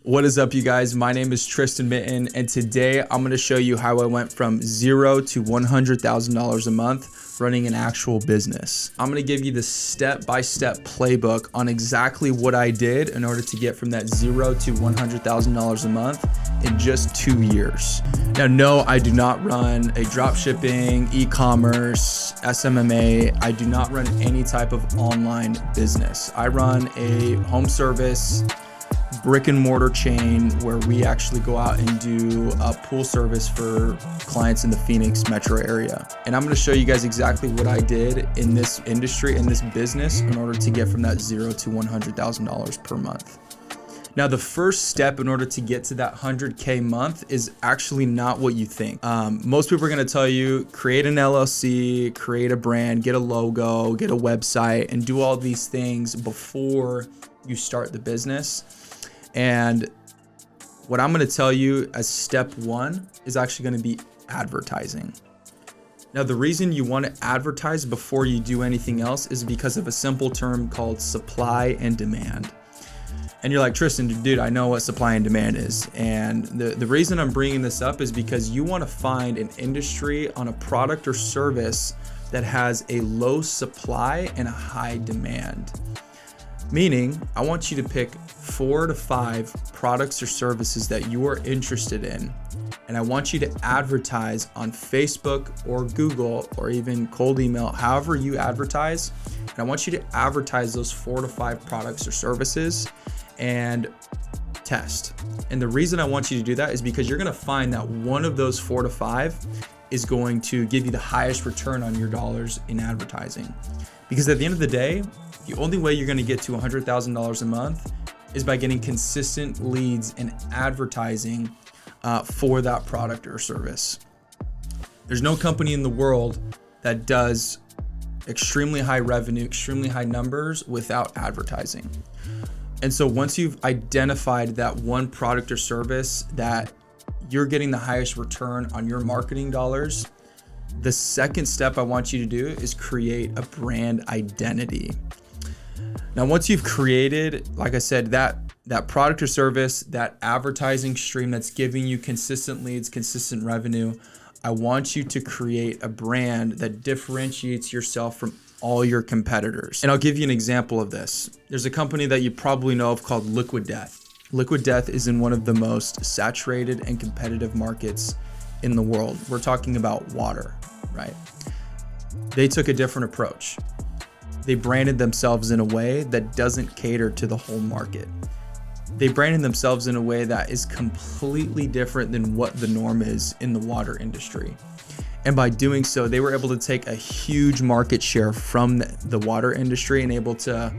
What is up, you guys? My name is Tristan Mitten, and today I'm going to show you how I went from $0 to $100,000 a month running an actual business. I'm going to give you the step-by-step playbook on exactly what I did in order to get from that $0 to $100,000 a month in just 2 years. Now, no, I do not run a dropshipping, e-commerce, SMMA. I do not run any type of online business. I run a home service, brick and mortar chain where we actually go out and do a pool service for clients in the Phoenix metro area. And I'm going to show you guys exactly what I did in this industry, in this business, in order to get from that $0 to $100,000 per month. Now, the first step in order to get to that 100K month is actually not what you think. Most people are going to tell you, create an LLC, create a brand, get a logo, get a website, and do all these things before you start the business. And what I'm going to tell you as step one is actually going to be advertising. Now, the reason you want to advertise before you do anything else is because of a simple term called supply and demand. And you're like, Tristan, dude, I know what supply and demand is. And the reason I'm bringing this up is because you want to find an industry on a product or service that has a low supply and a high demand. Meaning, I want you to pick 4 to 5 products or services that you are interested in. And I want you to advertise on Facebook or Google or even cold email, however you advertise. And I want you to advertise those 4 to 5 products or services and test. And the reason I want you to do that is because you're going to find that one of those 4 to 5 is going to give you the highest return on your dollars in advertising. Because at the end of the day, the only way you're going to get to $100,000 a month is by getting consistent leads and advertising for that product or service. There's no company in the world that does extremely high revenue, extremely high numbers without advertising. And so once you've identified that one product or service that you're getting the highest return on your marketing dollars, the second step I want you to do is create a brand identity. Now, once you've created, like I said, that product or service, that advertising stream that's giving you consistent leads, consistent revenue, I want you to create a brand that differentiates yourself from all your competitors. And I'll give you an example of this. There's a company that you probably know of called Liquid Death. Liquid Death is in one of the most saturated and competitive markets in the world. We're talking about water, right? They took a different approach. They branded themselves in a way that doesn't cater to the whole market. They branded themselves in a way that is completely different than what the norm is in the water industry. And by doing so, they were able to take a huge market share from the water industry and able to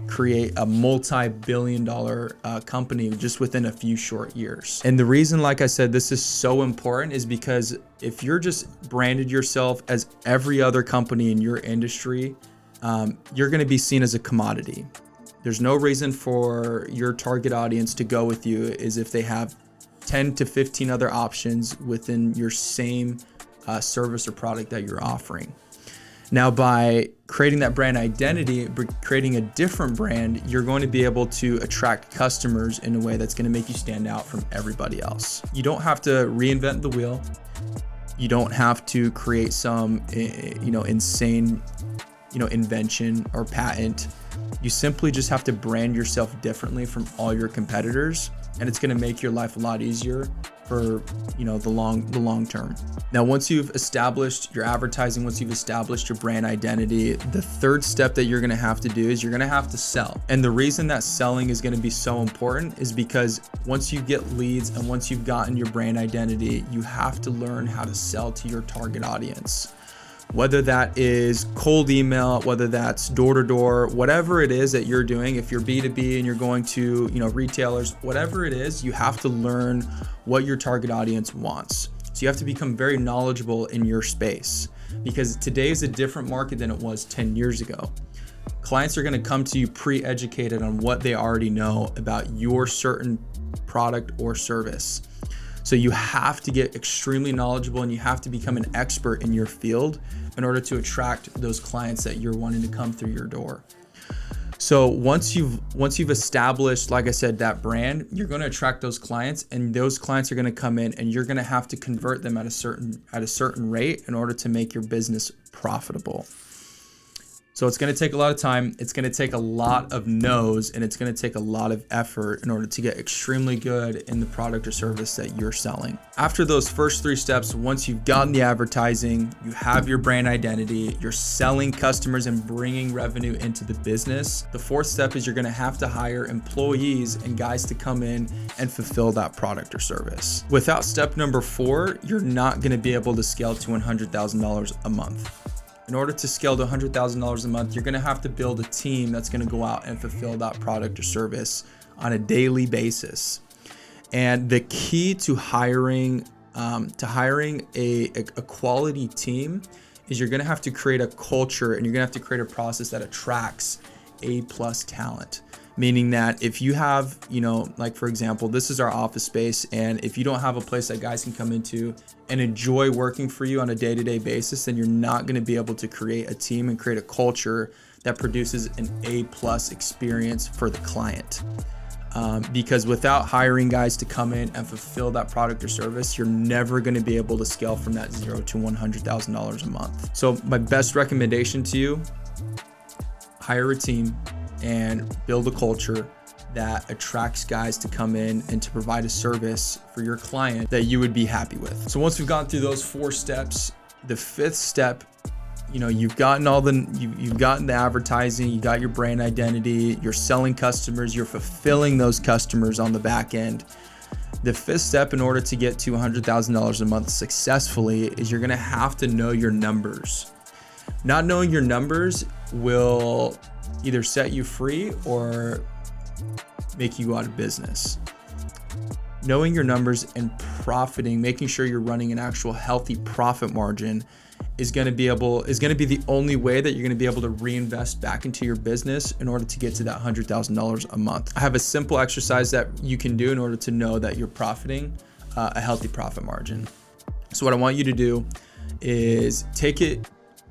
create a multi-billion-dollar company just within a few short years. And the reason, like I said, this is so important is because if you're just branded yourself as every other company in your industry, you're going to be seen as a commodity. There's no reason for your target audience to go with you is if they have 10 to 15 other options within your same service or product that you're offering. Now, by creating that brand identity, creating a different brand, you're going to be able to attract customers in a way that's going to make you stand out from everybody else. You don't have to reinvent the wheel. You don't have to create some, insane invention or patent. You simply just have to brand yourself differently from all your competitors, and it's going to make your life a lot easier for the long term. Now, once you've established your advertising, once you've established your brand identity, the third step that you're going to have to do is you're going to have to sell. And the reason that selling is going to be so important is because once you get leads and once you've gotten your brand identity, you have to learn how to sell to your target audience. Whether that is cold email, whether that's door-to-door, whatever it is that you're doing, if you're B2B and you're going to, retailers, whatever it is, you have to learn what your target audience wants. So you have to become very knowledgeable in your space because today is a different market than it was 10 years ago. Clients are going to come to you pre-educated on what they already know about your certain product or service. So you have to get extremely knowledgeable and you have to become an expert in your field in order to attract those clients that you're wanting to come through your door. So once you've established, like I said, that brand, you're going to attract those clients, and those clients are going to come in, and you're going to have to convert them at a certain rate in order to make your business profitable. So it's going to take a lot of time. It's going to take a lot of no's, and it's going to take a lot of effort in order to get extremely good in the product or service that you're selling. After those first 3 steps, once you've gotten the advertising, you have your brand identity, you're selling customers and bringing revenue into the business. The 4th step is you're going to have to hire employees and guys to come in and fulfill that product or service. Without step number 4, you're not going to be able to scale to $100,000 a month. In order to scale to $100,000 a month, you're going to have to build a team that's going to go out and fulfill that product or service on a daily basis. And the key to hiring a quality team is you're going to have to create a culture, and you're going to have to create a process that attracts A+ talent. Meaning that if you have, like for example, this is our office space, and if you don't have a place that guys can come into and enjoy working for you on a day-to-day basis, then you're not going to be able to create a team and create a culture that produces an A+ experience for the client. Because without hiring guys to come in and fulfill that product or service, you're never going to be able to scale from that $0 to $100,000 a month. So my best recommendation to you, hire a team and build a culture that attracts guys to come in and to provide a service for your client that you would be happy with. So once we've gone through those 4 steps, the 5th step, you've gotten you've gotten the advertising, you got your brand identity, you're selling customers, you're fulfilling those customers on the back end. The 5th step in order to get to $100,000 a month successfully is you're gonna have to know your numbers. Not knowing your numbers will either set you free or make you go out of business. Knowing your numbers and profiting, making sure you're running an actual healthy profit margin is going to be the only way that you're going to be able to reinvest back into your business in order to get to that $100,000 a month. I have a simple exercise that you can do in order to know that you're profiting a healthy profit margin. So what I want you to do is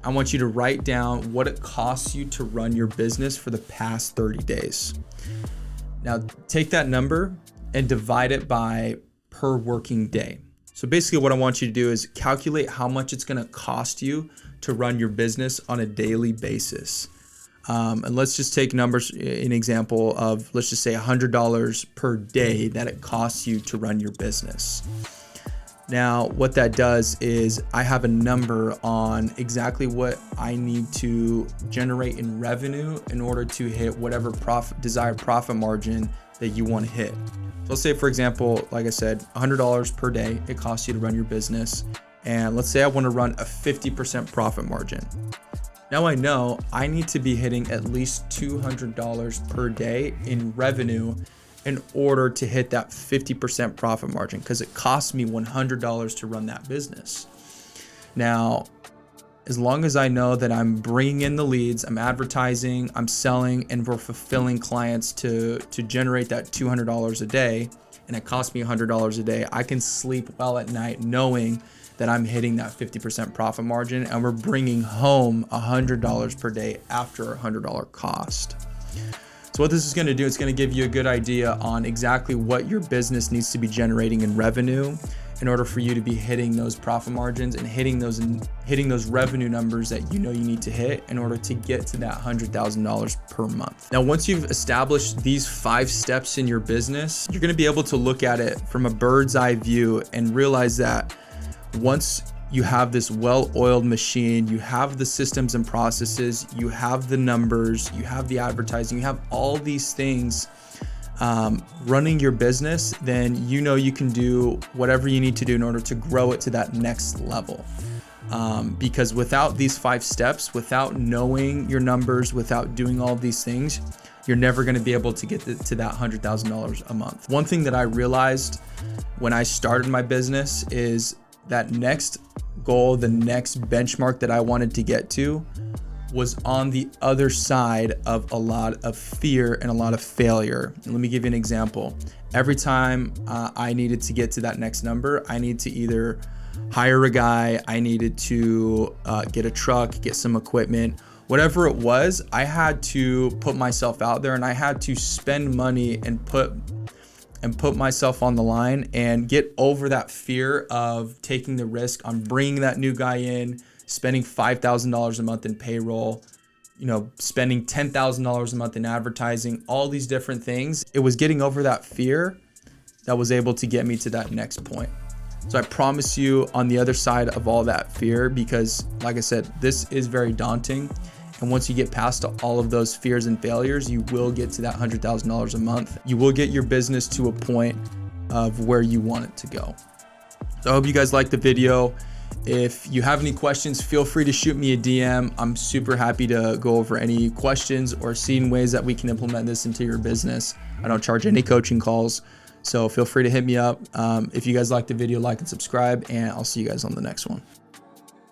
I want you to write down what it costs you to run your business for the past 30 days. Now take that number and divide it by per working day. So basically what I want you to do is calculate how much it's going to cost you to run your business on a daily basis. And let's just take numbers, an example of, let's just say $100 per day that it costs you to run your business. Now, what that does is I have a number on exactly what I need to generate in revenue in order to hit whatever desired profit margin that you want to hit. So let's say, for example, like I said, $100 per day it costs you to run your business. And let's say I want to run a 50% profit margin. Now I know I need to be hitting at least $200 per day in revenue in order to hit that 50% profit margin, because it costs me $100 to run that business. Now, as long as I know that I'm bringing in the leads, I'm advertising, I'm selling, and we're fulfilling clients to generate that $200 a day, and it costs me $100 a day, I can sleep well at night knowing that I'm hitting that 50% profit margin, and we're bringing home $100 per day after a $100 cost. So what this is going to do, it's going to give you a good idea on exactly what your business needs to be generating in revenue in order for you to be hitting those profit margins and hitting those revenue numbers that you know you need to hit in order to get to that $100,000 per month. Now, once you've established these 5 steps in your business, you're going to be able to look at it from a bird's eye view and realize that once you have this well-oiled machine, you have the systems and processes, you have the numbers, you have the advertising, you have all these things running your business, then you know you can do whatever you need to do in order to grow it to that next level. Because without these 5 steps, without knowing your numbers, without doing all of these things, you're never going to be able to get to that $100,000 a month. One thing that I realized when I started my business is that next goal, the next benchmark that I wanted to get to was on the other side of a lot of fear and a lot of failure. And let me give you an example. Every time I needed to get to that next number, I need to either hire a guy, I needed to get a truck, get some equipment, whatever it was, I had to put myself out there, and I had to spend money and put myself on the line and get over that fear of taking the risk on bringing that new guy in, spending $5,000 a month in payroll, spending $10,000 a month in advertising, all these different things. It was getting over that fear that was able to get me to that next point. So I promise you, on the other side of all that fear, because like I said, this is very daunting. And once you get past all of those fears and failures, you will get to that $100,000 a month. You will get your business to a point of where you want it to go. So I hope you guys liked the video. If you have any questions, feel free to shoot me a DM. I'm super happy to go over any questions or seeing ways that we can implement this into your business. I don't charge any coaching calls, so feel free to hit me up. If you guys liked the video, like and subscribe, and I'll see you guys on the next one.